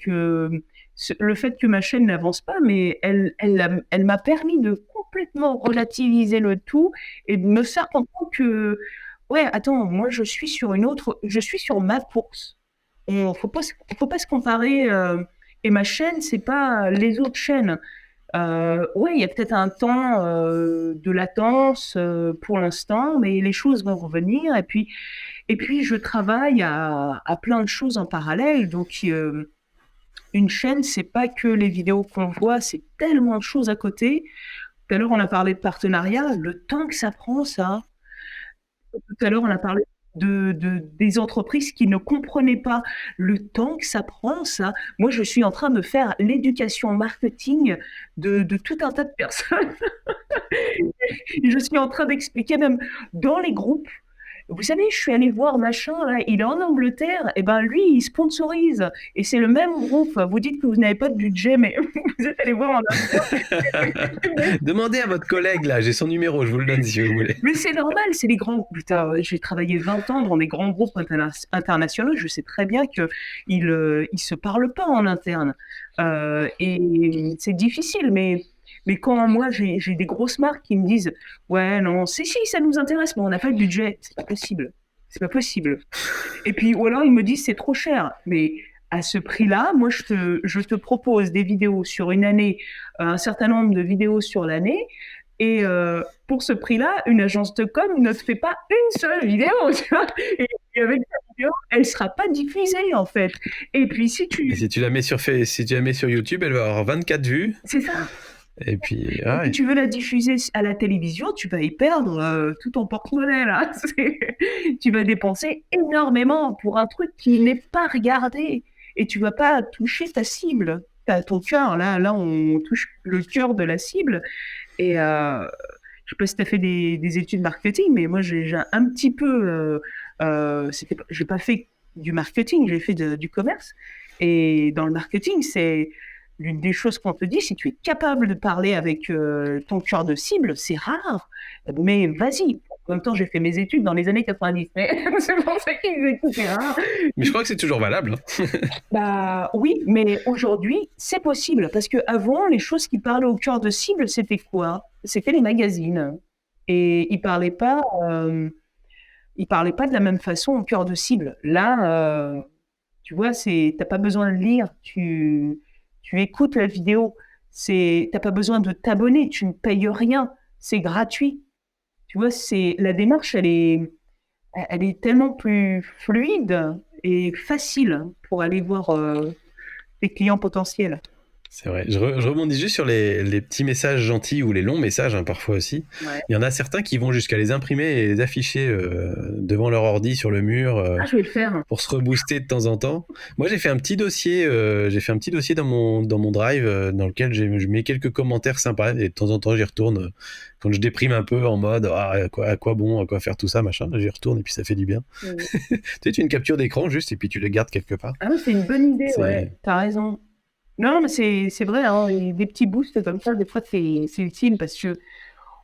que le fait que ma chaîne n'avance pas, mais elle m'a permis de complètement relativiser le tout et de me faire comprendre que, ouais, attends, moi je suis sur ma course. Et faut pas se comparer. Et ma chaîne, c'est pas les autres chaînes. Ouais, il y a peut-être un temps de latence pour l'instant, mais les choses vont revenir. Et puis je travaille à plein de choses en parallèle. Donc, une chaîne, c'est pas que les vidéos qu'on voit, c'est tellement de choses à côté. Tout à l'heure, on a parlé de partenariat, le temps que ça prend, ça. Tout à l'heure, on a parlé des entreprises qui ne comprenaient pas le temps que ça prend, ça. Moi, je suis en train de faire l'éducation marketing de tout un tas de personnes. Je suis en train d'expliquer même dans les groupes. Vous savez, je suis allée voir machin, là, il est en Angleterre, et ben lui, il sponsorise. Et c'est le même groupe. Vous dites que vous n'avez pas de budget, mais vous êtes allé voir en Demandez à votre collègue là, j'ai son numéro, je vous le donne si vous voulez. Mais c'est normal, c'est les grands. Putain, j'ai travaillé 20 ans dans des grands groupes internationaux. Je sais très bien qu'ils se parlent pas en interne. Et c'est difficile, mais quand moi j'ai des grosses marques qui me disent ouais, non, si, ça nous intéresse, mais on n'a pas le budget, c'est pas possible. C'est pas possible. Et puis, ou alors ils me disent c'est trop cher. Mais à ce prix-là, moi je te propose des vidéos sur une année, un certain nombre de vidéos sur l'année Et pour ce prix-là, une agence de com ne te fait pas une seule vidéo, tu vois. Et avec ta vidéo, elle sera pas diffusée, en fait. Et puis, Et si tu la mets si tu la mets sur YouTube, elle va avoir 24 vues. c'est ça. Et puis, Et si ouais. tu veux la diffuser à la télévision, tu vas y perdre tout ton porte-monnaie, là. Tu vas dépenser énormément pour un truc qui n'est pas regardé. Et tu vas pas toucher ta cible. T'as ton cœur, là, on touche le cœur de la cible. Et je sais pas si tu as fait des études marketing, mais moi, j'ai un petit peu. J'ai pas fait du marketing, j'ai fait du commerce. Et dans le marketing, c'est l'une des choses qu'on te dit, si tu es capable de parler avec ton cœur de cible, c'est rare. Mais vas-y. En même temps, j'ai fait mes études dans les années 90. Mais c'est pour ça qu'ils écoutaient rare. Mais je crois que c'est toujours valable. Bah oui, mais aujourd'hui, c'est possible parce que avant, les choses qui parlaient au cœur de cible, c'était quoi? C'était les magazines. Et ils parlaient pas de la même façon au cœur de cible. Là, tu vois, t'as pas besoin de lire, tu écoutes la vidéo. T'as pas besoin de t'abonner, tu ne payes rien, c'est gratuit. Tu vois, la démarche, elle est tellement plus fluide et facile pour aller voir tes clients potentiels. C'est vrai. Je rebondis juste sur les petits messages gentils ou les longs messages, hein, parfois aussi. Ouais. Il y en a certains qui vont jusqu'à les imprimer et les afficher devant leur ordi sur le mur Ah, je vais le faire. pour se rebooster de temps en temps. Moi, j'ai fait un petit dossier dans mon drive dans lequel je mets quelques commentaires sympas et de temps en temps, j'y retourne quand je déprime un peu en mode à quoi bon, à quoi faire tout ça, machin. J'y retourne et puis ça fait du bien. Mm. Tu sais, tu as une capture d'écran juste et puis tu le gardes quelque part. Ah, c'est une bonne idée, ouais. C'est T'as raison. Non, mais c'est vrai, hein, et des petits boosts comme ça, des fois, c'est utile parce que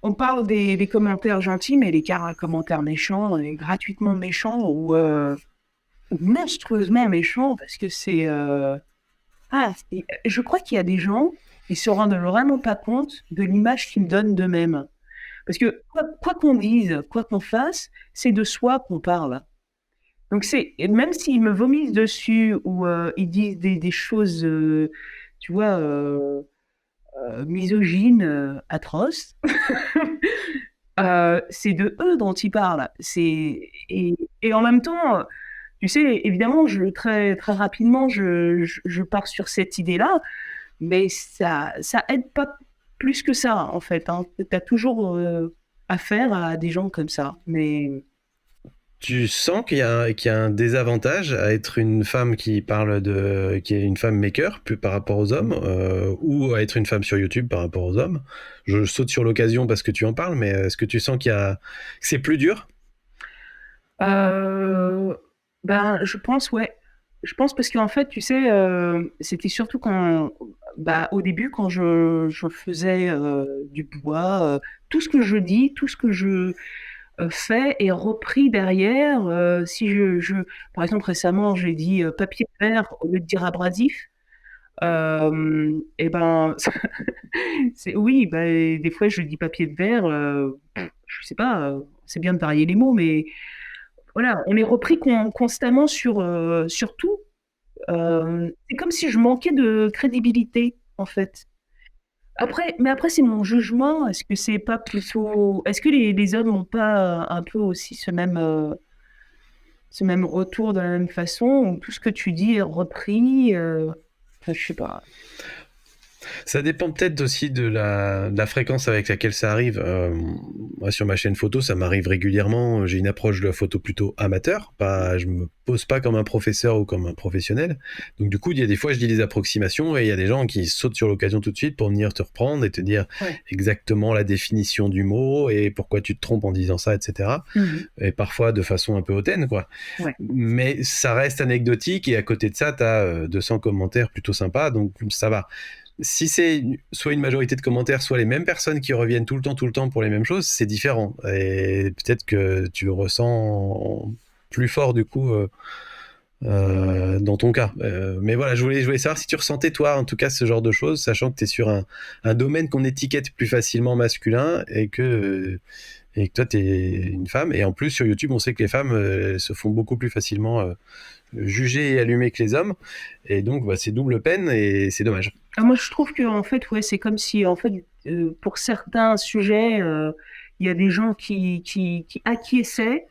on parle des commentaires gentils, mais les commentaires méchants, gratuitement méchants ou monstrueusement méchants parce que je crois qu'il y a des gens qui se rendent vraiment pas compte de l'image qu'ils donnent d'eux-mêmes. Parce que quoi qu'on dise, quoi qu'on fasse, c'est de soi qu'on parle. Donc même s'ils me vomissent dessus ou ils disent des choses, tu vois, misogynes, atroces, c'est de eux dont ils parlent. Et en même temps, tu sais, évidemment, très, très rapidement, je pars sur cette idée-là, mais ça aide pas plus que ça, en fait. Hein. Tu as toujours affaire à des gens comme ça. Mais Tu sens qu'il y a un désavantage à être une femme qui est une femme maker plus par rapport aux hommes ou à être une femme sur YouTube par rapport aux hommes. Je saute sur l'occasion parce que tu en parles, mais est-ce que tu sens que c'est plus dur? euh, ben, je pense, ouais. Je pense parce qu'en fait, tu sais, c'était surtout au début, quand je faisais du bois, tout ce que je dis, tout ce que je fais est repris derrière. Si par exemple, récemment, j'ai dit papier vert au lieu de dire abrasif. Et ben, oui, des fois, je dis papier de verre. Je sais pas, c'est bien de varier les mots, mais voilà, on est repris constamment sur tout. C'est comme si je manquais de crédibilité, en fait. Mais après, c'est mon jugement. Est-ce que c'est pas plutôt. Est-ce que les hommes n'ont pas un peu aussi ce même retour de la même façon, où tout ce que tu dis est repris enfin, je sais pas. Ça dépend peut-être aussi de la fréquence avec laquelle ça arrive. Moi, sur ma chaîne photo, ça m'arrive régulièrement. J'ai une approche de la photo plutôt amateur. Je me pose pas comme un professeur ou comme un professionnel. Donc, du coup, il y a des fois, je dis des approximations et il y a des gens qui sautent sur l'occasion tout de suite pour venir te reprendre et te dire Ouais. exactement la définition du mot et pourquoi tu te trompes en disant ça, etc. Mhm. Et parfois de façon un peu hautaine, quoi. Ouais. Mais ça reste anecdotique et à côté de ça, tu as 200 commentaires plutôt sympas, donc ça va. Si c'est soit une majorité de commentaires, soit les mêmes personnes qui reviennent tout le temps pour les mêmes choses, c'est différent. Et peut-être que tu le ressens plus fort du coup dans ton cas. Mais voilà, je voulais savoir si tu ressentais toi en tout cas ce genre de choses, sachant que tu es sur un domaine qu'on étiquette plus facilement masculin et que toi tu es une femme. Et en plus sur YouTube, on sait que les femmes se font beaucoup plus facilement juger et allumer que les hommes. Et donc c'est double peine et c'est dommage. Moi, je trouve que en fait, ouais, c'est comme si en fait, pour certains sujets, il y a des gens qui acquiesçaient.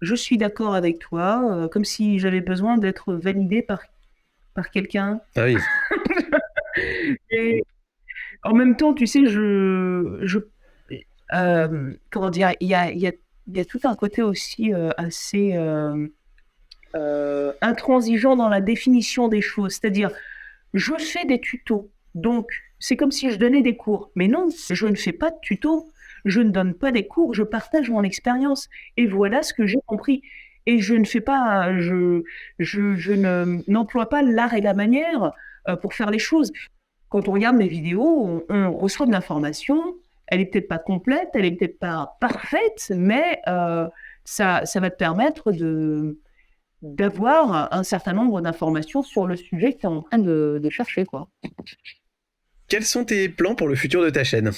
Je suis d'accord avec toi, comme si j'avais besoin d'être validée par quelqu'un. Ah oui. Et en même temps, tu sais, comment dire, il y a tout un côté aussi assez intransigeant dans la définition des choses. C'est-à-dire, je fais des tutos, donc c'est comme si je donnais des cours. Mais non, je ne fais pas de tutos, je ne donne pas des cours, je partage mon expérience. Et voilà ce que j'ai compris. Et je ne fais pas, je n'emploie pas l'art et la manière pour faire les choses. Quand on regarde mes vidéos, on reçoit de l'information. Elle est peut-être pas complète, elle est peut-être pas parfaite, mais ça va te permettre d'avoir un certain nombre d'informations sur le sujet que tu es en train de chercher, quoi. Quels sont tes plans pour le futur de ta chaîne?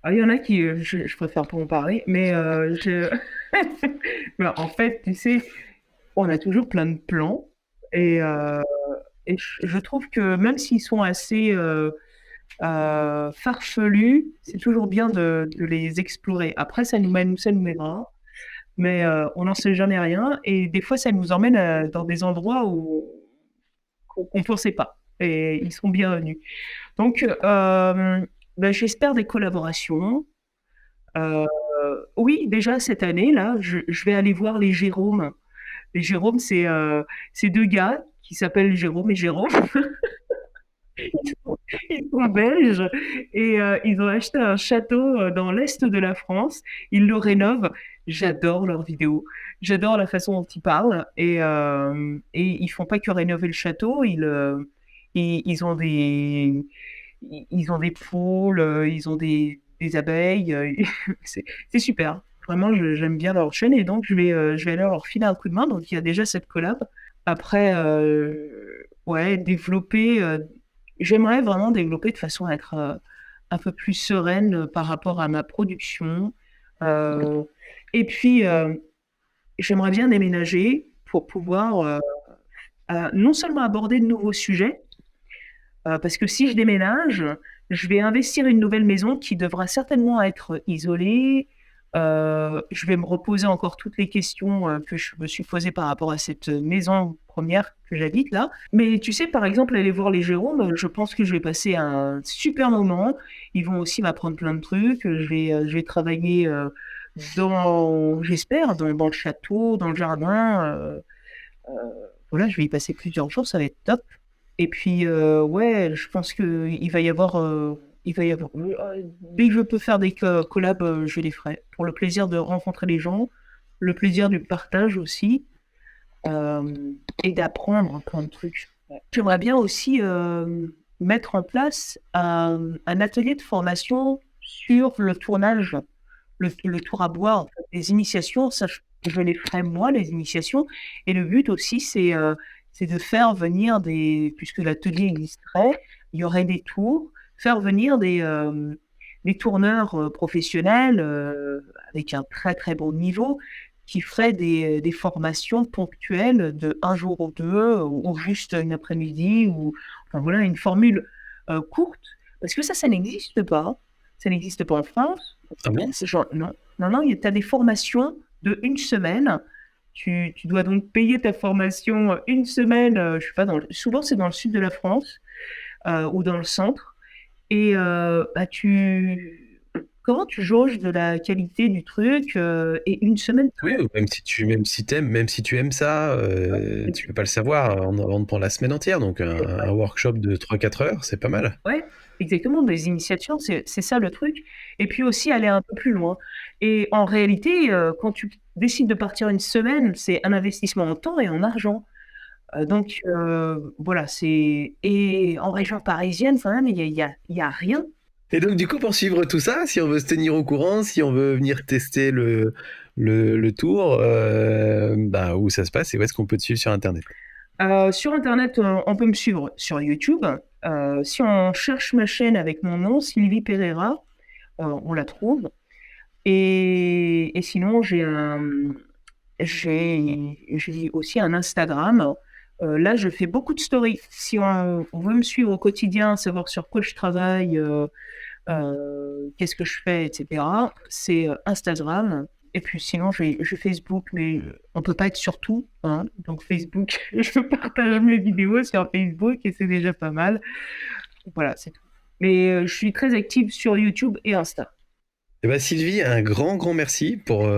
Ah, il y en a qui, je préfère pas en parler, mais ben, en fait, tu sais, on a toujours plein de plans et, euh, et je trouve que même s'ils sont assez farfelus, c'est toujours bien de les explorer. Après, ça nous mènera, mais on n'en sait jamais rien et des fois, ça nous emmène dans des endroits où qu'on ne pensait pas et ils sont bienvenus. Donc, ben, j'espère des collaborations. Euh, oui, déjà cette année, là, je vais aller voir les Jérôme. Les Jérôme, c'est deux gars qui s'appellent Jérôme et Jérôme. Ils sont belges et ils ont acheté un château dans l'est de la France. Ils le rénovent. J'adore leurs vidéos. J'adore la façon dont ils parlent et ils font pas que rénover le château. Ils ont ils ont des poules, ils ont des abeilles. C'est super. Vraiment, j'aime bien leur chaîne et donc je vais aller leur filer un coup de main. Donc il y a déjà cette collab. Après, ouais, développer. J'aimerais vraiment développer de façon à être un peu plus sereine par rapport à ma production. Euh, et puis, j'aimerais bien déménager pour pouvoir non seulement aborder de nouveaux sujets, parce que si je déménage, je vais investir une nouvelle maison qui devra certainement être isolée. Je vais me reposer encore toutes les questions que je me suis posées par rapport à cette maison première que j'habite là. Mais tu sais, par exemple, aller voir les Jérômes, je pense que je vais passer un super moment. Ils vont aussi m'apprendre plein de trucs. Je vais travailler j'espère, dans le château, dans le jardin. Euh, voilà, je vais y passer plusieurs jours, ça va être top. Et puis, ouais, je pense il va y avoir, dès que je peux faire des collabs, je les ferai. Pour le plaisir de rencontrer les gens, le plaisir du partage aussi, et d'apprendre plein de trucs. Ouais. J'aimerais bien aussi mettre en place un atelier de formation sur le tournage, le tour à boire, en fait, les initiations, ça, je les ferai moi, les initiations. Et le but aussi, c'est de faire venir puisque l'atelier existerait, il y aurait des tours, faire venir des tourneurs professionnels avec un très très bon niveau qui feraient des formations ponctuelles de un jour ou deux, ou juste une après-midi, ou enfin, voilà, une formule courte, parce que ça n'existe pas. Ça n'existe pas en France. Ah bon? Non, non, non, tu as des formations de une semaine. Tu dois donc payer ta formation une semaine, je sais pas, souvent c'est dans le sud de la France ou dans le centre. Et bah, comment tu jauges de la qualité du truc et une semaine. Oui, ou même si tu aimes ça, tu peux pas le savoir avant de prendre la semaine entière. Donc un workshop de 3 4 heures, c'est pas mal. Ouais, exactement, des initiations, c'est ça le truc. Et puis aussi aller un peu plus loin. Et en réalité, quand tu décides de partir une semaine, c'est un investissement en temps et en argent. Donc voilà, c'est. Et en région parisienne, quand même, il y a rien. Et donc, du coup, pour suivre tout ça, si on veut se tenir au courant, si on veut venir tester le tour, bah, où ça se passe et où est-ce qu'on peut te suivre sur Internet? Sur Internet, on peut me suivre sur YouTube. Si on cherche ma chaîne avec mon nom, Sylvie Pereira, on la trouve. Et sinon, j'ai aussi un Instagram. Là, je fais beaucoup de stories. Si on veut me suivre au quotidien, savoir sur quoi je travaille, qu'est-ce que je fais, etc. C'est Instagram. Et puis sinon, j'ai Facebook, mais on peut pas être sur tout, hein. Donc Facebook, je partage mes vidéos sur Facebook et c'est déjà pas mal. Voilà, c'est tout. Mais je suis très active sur YouTube et Insta. Eh ben Sylvie, un grand merci pour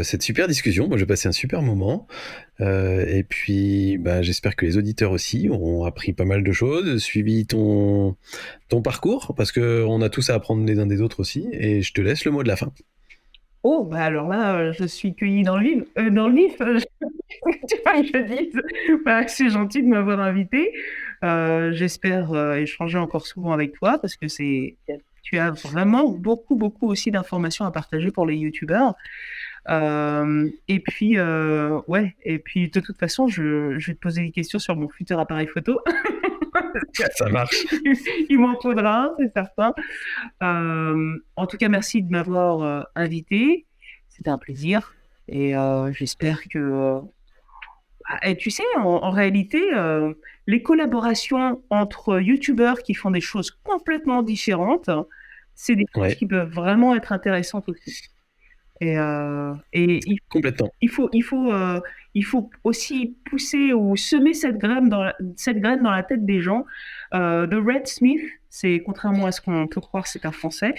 cette super discussion. Moi, j'ai passé un super moment. Et puis, bah, j'espère que les auditeurs aussi auront appris pas mal de choses, suivi ton parcours, parce qu'on a tous à apprendre les uns des autres aussi. Et je te laisse le mot de la fin. Oh, bah alors là, je suis cueillie dans le vif. Dans le vif, tu vois que je dise. Bah, c'est gentil de m'avoir invité. J'espère échanger encore souvent avec toi parce que tu as vraiment beaucoup aussi d'informations à partager pour les youtubeurs. Et puis, ouais, et puis de toute façon, je vais te poser des questions sur mon futur appareil photo. Ça marche. Il m'en faudra un, c'est certain. En tout cas, merci de m'avoir invité. C'était un plaisir. Et j'espère que... et tu sais, en réalité, les collaborations entre youtubeurs qui font des choses complètement différentes, c'est des choses Ouais, qui peuvent vraiment être intéressantes aussi. Et complètement. il faut aussi pousser ou semer cette graine dans la tête des gens. De Red Smith, c'est contrairement à ce qu'on peut croire, c'est un Français.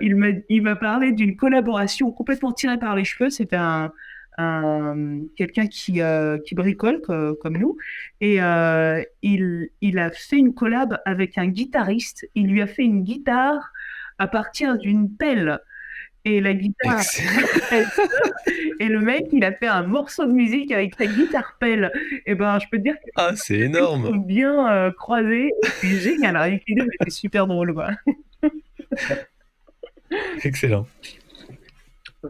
Il m'a parlé d'une collaboration complètement tirée par les cheveux. C'était quelqu'un qui bricole comme nous. Et il a fait une collab avec un guitariste. Il lui a fait une guitare à partir d'une pelle. Et la guitare, elle et le mec, il a fait un morceau de musique avec sa guitare pelle. Et ben, je peux te dire que Ah, c'est ils énorme. sont bien croisés. C'est génial. Alors, avec l'idée, c'est super drôle, quoi. Excellent.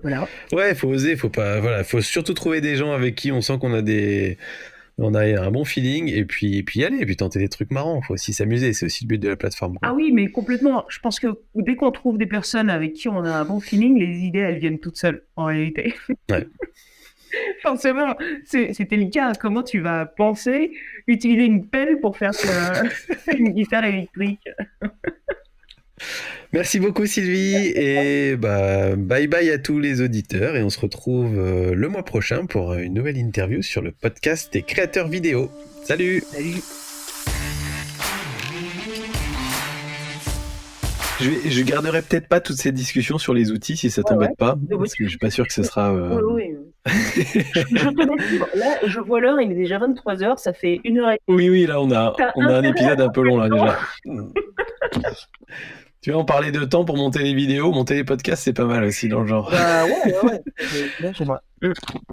Voilà. Ouais, faut oser, faut pas, voilà, faut surtout trouver des gens avec qui on sent on a un bon feeling et puis y aller, et puis tenter des trucs marrants. Faut aussi s'amuser, c'est aussi le but de la plateforme, Ah quoi. oui, mais complètement. Je pense que dès qu'on trouve des personnes avec qui on a un bon feeling, les idées, elles viennent toutes seules, en réalité. Ouais. Forcément, c'était le cas. Comment tu vas penser utiliser une pelle pour faire une guitare électrique? Merci beaucoup Sylvie et bah bye bye à tous les auditeurs et on se retrouve le mois prochain pour une nouvelle interview sur le podcast des créateurs vidéo. Salut! Salut. Je garderai peut-être pas toutes ces discussions sur les outils si ça Ouais, ouais. t'embête pas, Oui, parce que je suis pas sûr que ce sera. oui, oui. Je te laisse. Là, je vois l'heure, il est déjà 23 heures, ça fait 1 heure et Oui, là T'as on a un intérêt à épisode un peu long là temps. déjà. Tu vois, on parlait de temps pour monter les vidéos, monter les podcasts, c'est pas mal aussi dans le genre. Bah ouais. Là, j'aimerais.